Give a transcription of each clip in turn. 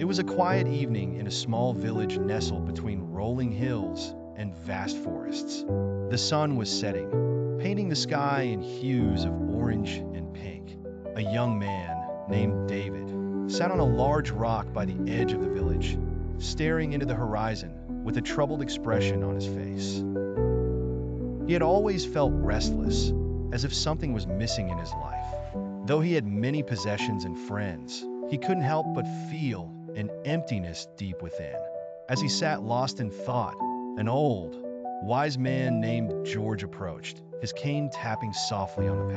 It was a quiet evening in a small village nestled between rolling hills and vast forests. The sun was setting, painting the sky in hues of orange and pink. A young man named David sat on a large rock by the edge of the village, staring into the horizon with a troubled expression on his face. He had always felt restless, as if something was missing in his life. Though he had many possessions and friends, he couldn't help but feel an emptiness deep within. As he sat lost in thought, an old, wise man named George approached, his cane tapping softly on the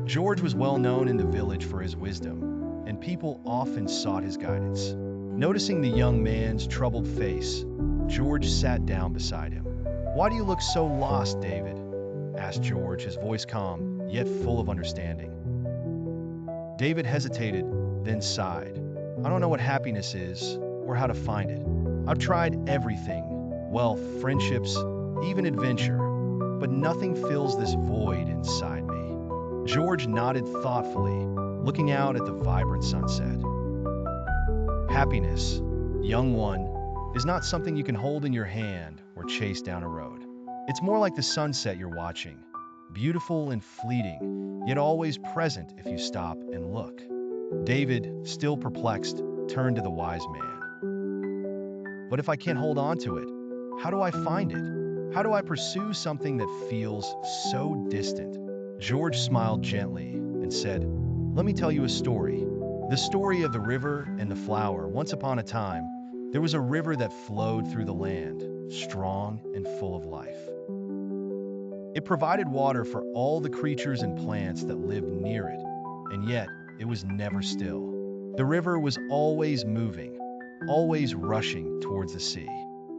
path. George was well known in the village for his wisdom, and people often sought his guidance. Noticing the young man's troubled face, George sat down beside him. "Why do you look so lost, David?" asked George, his voice calm, yet full of understanding. David hesitated, then sighed. "I don't know what happiness is, or how to find it. I've tried everything, wealth, friendships, even adventure, but nothing fills this void inside me." George nodded thoughtfully, looking out at the vibrant sunset. "Happiness, young one, is not something you can hold in your hand or chase down a road. It's more like the sunset you're watching, beautiful and fleeting, yet always present if you stop and look." David, still perplexed, turned to the wise man. "But if I can't hold on to it, how do I find it? How do I pursue something that feels so distant?" George smiled gently and said, "Let me tell you a story. The story of the river and the flower. Once upon a time, there was a river that flowed through the land, strong and full of life. It provided water for all the creatures and plants that lived near it, and yet it was never still. The river was always moving, always rushing towards the sea.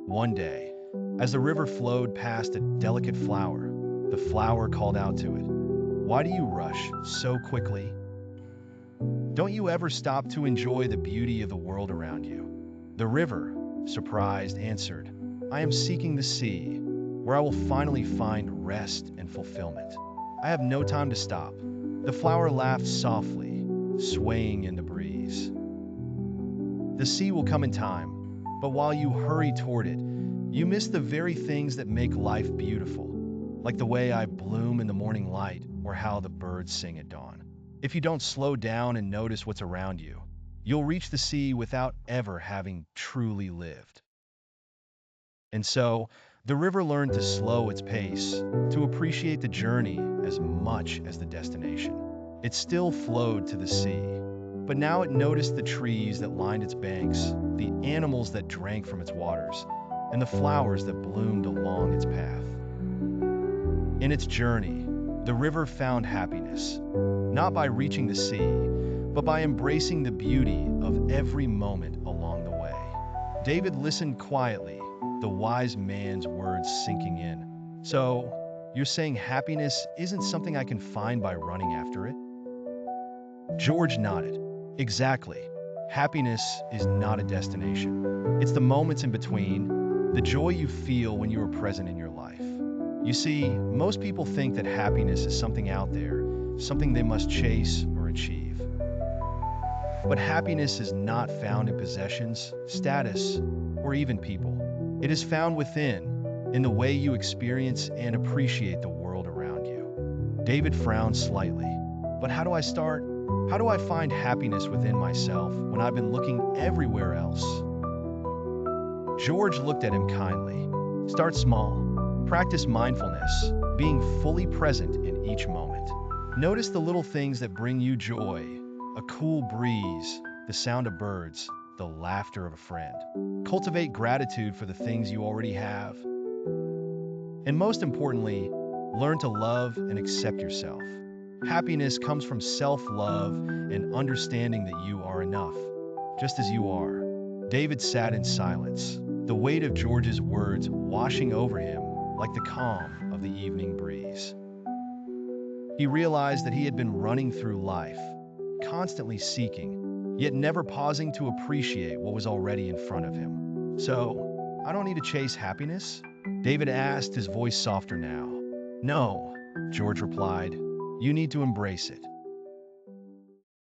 One day, as the river flowed past a delicate flower, the flower called out to it, 'Why do you rush so quickly? Don't you ever stop to enjoy the beauty of the world around you?' The river, surprised, answered, 'I am seeking the sea, where I will finally find rest and fulfillment. I have no time to stop.' The flower laughed softly, swaying in the breeze. 'The sea will come in time, but while you hurry toward it, you miss the very things that make life beautiful, like the way I bloom in the morning light or how the birds sing at dawn. If you don't slow down and notice what's around you, you'll reach the sea without ever having truly lived.' And so, the river learned to slow its pace, to appreciate the journey as much as the destination. It still flowed to the sea, but now it noticed the trees that lined its banks, the animals that drank from its waters, and the flowers that bloomed along its path. In its journey, the river found happiness, not by reaching the sea, but by embracing the beauty of every moment along the way." David listened quietly, the wise man's words sinking in. "So, you're saying happiness isn't something I can find by running after it?" George nodded. "Exactly. Happiness is not a destination. It's the moments in between, the joy you feel when you are present in your life. You see, most people think that happiness is something out there, something they must chase or achieve. But happiness is not found in possessions, status, or even people. It is found within, in the way you experience and appreciate the world around you." David frowned slightly. "But how do I start? How do I find happiness within myself when I've been looking everywhere else?" George looked at him kindly. "Start small. Practice mindfulness, being fully present in each moment. Notice the little things that bring you joy, a cool breeze, the sound of birds, the laughter of a friend. Cultivate gratitude for the things you already have. And most importantly, learn to love and accept yourself. Happiness comes from self-love and understanding that you are enough, just as you are." David sat in silence, the weight of George's words washing over him like the calm of the evening breeze. He realized that he had been running through life, constantly seeking, yet never pausing to appreciate what was already in front of him. "So, I don't need to chase happiness?" David asked, his voice softer now. "No," George replied. "You need to embrace it.